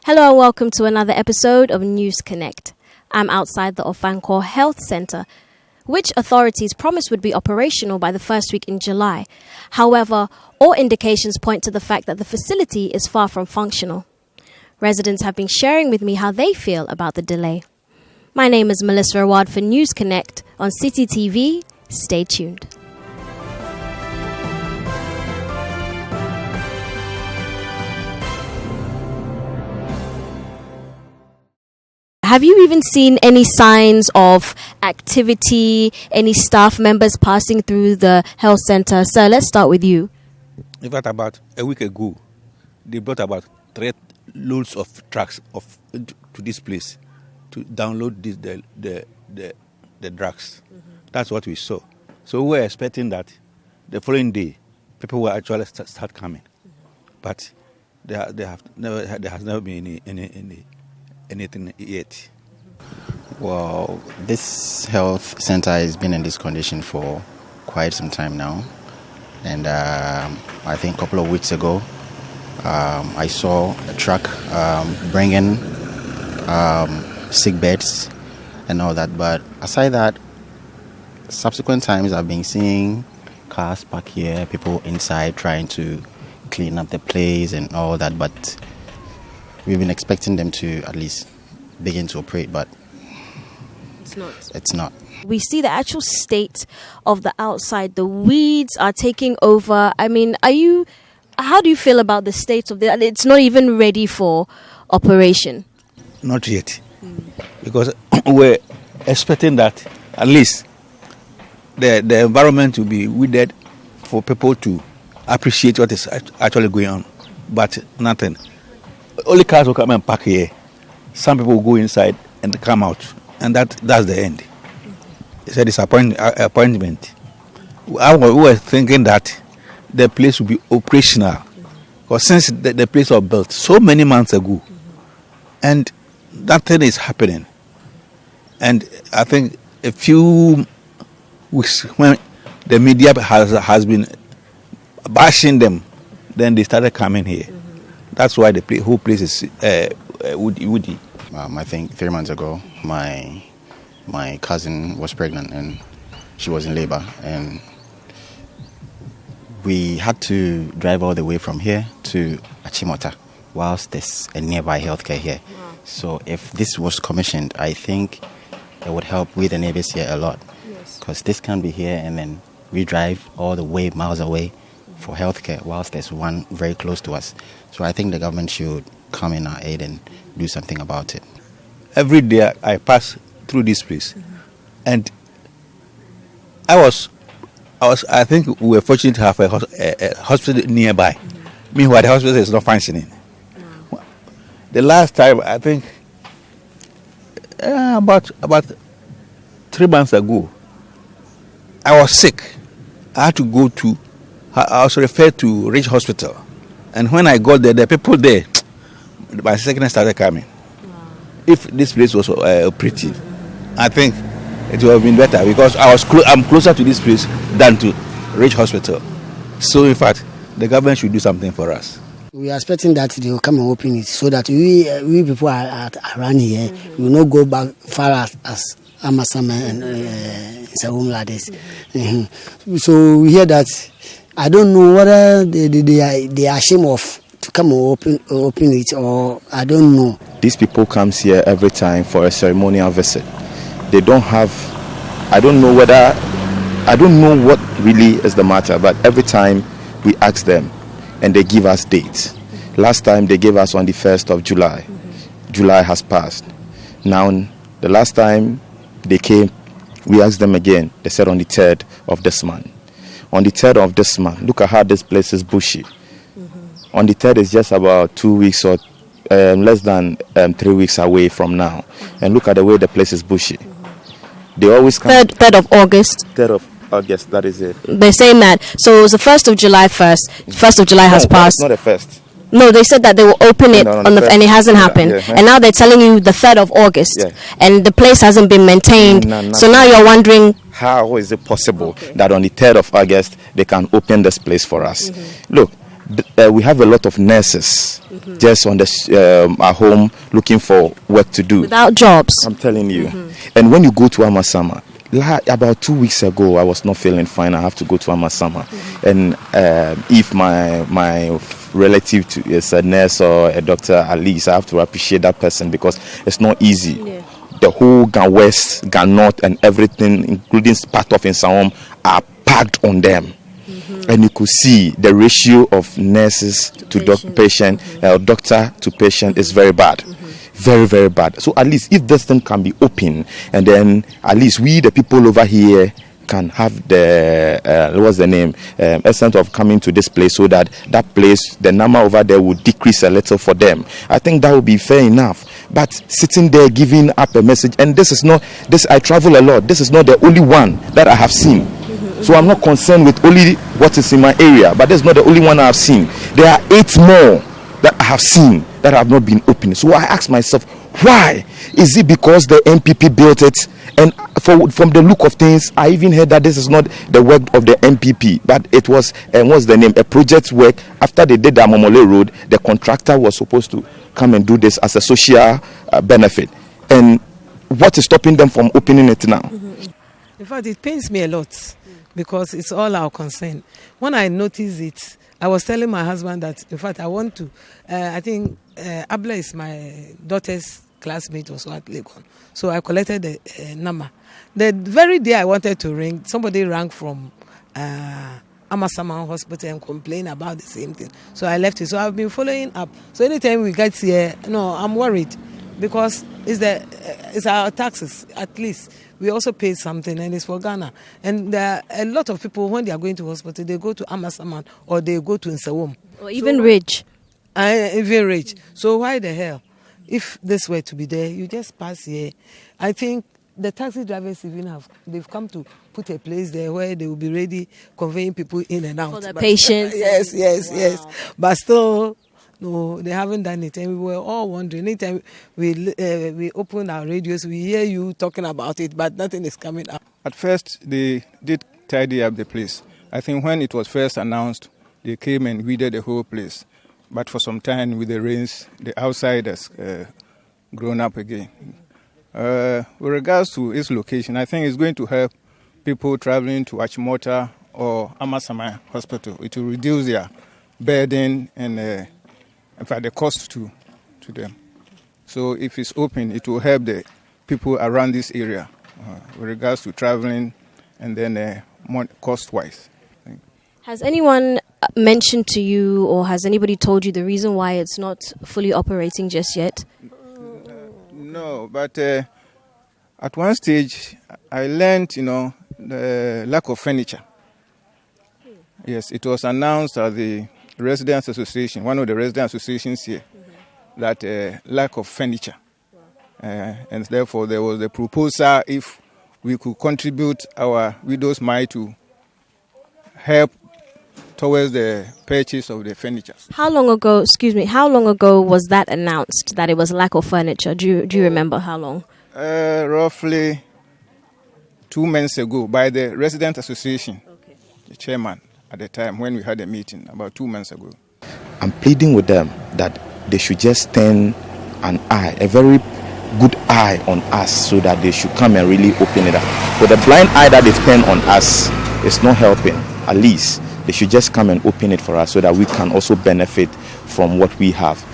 Hello and welcome to another episode of News Connect. I'm outside the Ofankor Health Centre, which authorities promised would be operational by the first week in July. However, all indications point to the fact that the facility is far from functional. Residents have been sharing with me how they feel about the delay. My name is Melissa Awad for News Connect on City TV. Stay tuned. Have you even seen any signs of activity, any staff members passing through the health center? Sir, let's start with you. In fact, about a week ago, they brought about 3 loads of trucks to this place to download the drugs. Mm-hmm. That's what we saw. So we were expecting that the following day, people will actually start coming. Mm-hmm. But there has never been anything yet. Well, this health center has been in this condition for quite some time now. And I think a couple of weeks ago, I saw a truck bringing sick beds and all that. But aside that, subsequent times I've been seeing cars parked here, people inside trying to clean up the place and all that. But we've been expecting them to at least begin to operate, but it's not. We see the actual state of the outside. The weeds are taking over. I mean, how do you feel about the state of it's not even ready for operation? Not yet. Because we're expecting that at least the environment will be weeded for people to appreciate what is actually going on. But nothing. Only cars will come and park here. Some people will go inside and come out, and that's the end. It's a disappointment. We were thinking that the place will be operational, because since the place was built so many months ago, and nothing is happening. And I think a few weeks when the media has been bashing them, then they started coming here. That's why the whole place is woody. I think 3 months ago, my cousin was pregnant and she was in labor, and we had to drive all the way from here to Achimota, whilst there's a nearby healthcare here. Wow. So if this was commissioned, I think it would help with the neighbors here a lot, because this can be here and then we drive all the way miles away for healthcare, whilst there's one very close to us. So I think the government should come in our aid and do something about it. Every day I pass through this place, and I think we were fortunate to have a hospital nearby. Meanwhile, the hospital is not functioning. The last time, I think about 3 months ago, I was sick. I was referred to Ridge Hospital. And when I got there, the people there, my sickness started coming. Wow. If this place was operating, I think it would have been better, because I'm closer to this place than to Ridge Hospital. So in fact, the government should do something for us. We are expecting that they will come and open it, so that we people are around here, we will not go back far as Amasama and Sagum like this. So we hear that. I don't know whether they are ashamed of to come and open it, or I don't know. These people come here every time for a ceremonial visit. They don't have, I don't know what really is the matter, but every time we ask them and they give us dates. Last time they gave us on the 1st of July. July has passed. Now, the last time they came, we asked them again. They said on the 3rd of this month. On the 3rd of this month, look at how this place is bushy. On the 3rd is just about 2 weeks or less than 3 weeks away from now. And look at the way the place is bushy. They always come. 3rd of August. 3rd of August, that is it. They're saying that. So it was the 1st of July first. 1st of July has passed. Not the 1st. No, they said that they will open it and it hasn't happened. Yeah. And now they're telling you the 3rd of August. Yeah. And the place hasn't been maintained. So now you're wondering, how is it possible that on the 3rd of August they can open this place for us? Look, we have a lot of nurses just on the at home looking for work to do without jobs. I'm telling you. And when you go to Amasama, about 2 weeks ago, I was not feeling fine. I have to go to Amasama, and if my relative is a nurse or a doctor, at least I have to appreciate that person, because it's not easy. Yeah. The whole Gan West, Gan North, and everything, including part of Insawam, are packed on them. And you could see the ratio of nurses to patient, doctor to patient is very bad. Very, very bad. So at least if this thing can be open, and then at least we, the people over here, can have the what's the name, essence of coming to this place, so that place, the number over there will decrease a little for them. I think that would be fair enough. But sitting there giving up a message, and this is not this. I travel a lot. This is not the only one that I have seen. So I'm not concerned with only what is in my area, but that's not the only one I have seen. There are 8 more that I have seen that have not been opened. So I ask myself, why? Is it because the MPP built it? And from the look of things, I even heard that this is not the work of the MPP, but it was, what's the name, a project work. After they did the Amomole Road, the contractor was supposed to come and do this as a social benefit. And what is stopping them from opening it now? In fact, it pains me a lot, because it's all our concern. When I noticed it, I was telling my husband that, in fact, I want to, I think Abla is my daughter's classmate also at Legon. So I collected the number. The very day I wanted to ring, somebody rang from Amasama Hospital and complained about the same thing. So I left it. So I've been following up. So anytime we get here, no, I'm worried, because it's our taxes, at least. We also pay something, and it's for Ghana. And there are a lot of people, when they are going to hospital, they go to Amasaman or they go to Nsawam. Or even Ridge. Even Ridge. So why the hell? If this were to be there, you just pass here. I think the taxi drivers they've come to put a place there where they will be ready conveying people in and out. For the patients. Yes. But still, no, they haven't done it, and we were all wondering. Anytime we open our radios, we hear you talking about it, but nothing is coming up. At first, they did tidy up the place. I think when it was first announced, they came and weeded the whole place. But for some time, with the rains, the outside has grown up again. With regards to its location, I think it's going to help people traveling to Achimota or Amasama Hospital. It will reduce their burden and in fact, the cost to them. So if it's open, it will help the people around this area with regards to traveling and then more cost-wise. Has anyone mentioned to you, or has anybody told you the reason why it's not fully operating just yet? No, but at one stage, I learned, the lack of furniture. Yes, it was announced at the Residents Association, one of the resident associations here, that lack of furniture. And therefore there was a proposal if we could contribute our widow's mite to help towards the purchase of the furniture. How long ago was that announced, that it was lack of furniture? Do you remember how long? Roughly 2 months ago by the Resident Association, the chairman. At the time when we had a meeting about 2 months ago. I'm pleading with them that they should just turn an eye, a very good eye on us, so that they should come and really open it up. But the blind eye that they've turned on us is not helping. At least they should just come and open it for us, so that we can also benefit from what we have.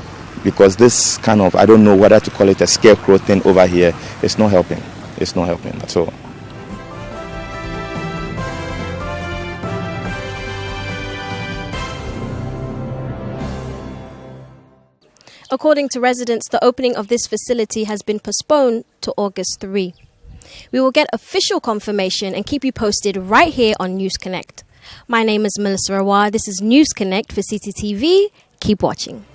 Because this kind of, I don't know whether to call it a scarecrow thing over here, it's not helping. It's not helping at all. According to residents, the opening of this facility has been postponed to August 3. We will get official confirmation and keep you posted right here on News Connect. My name is Melissa Rawar. This is News Connect for CCTV. Keep watching.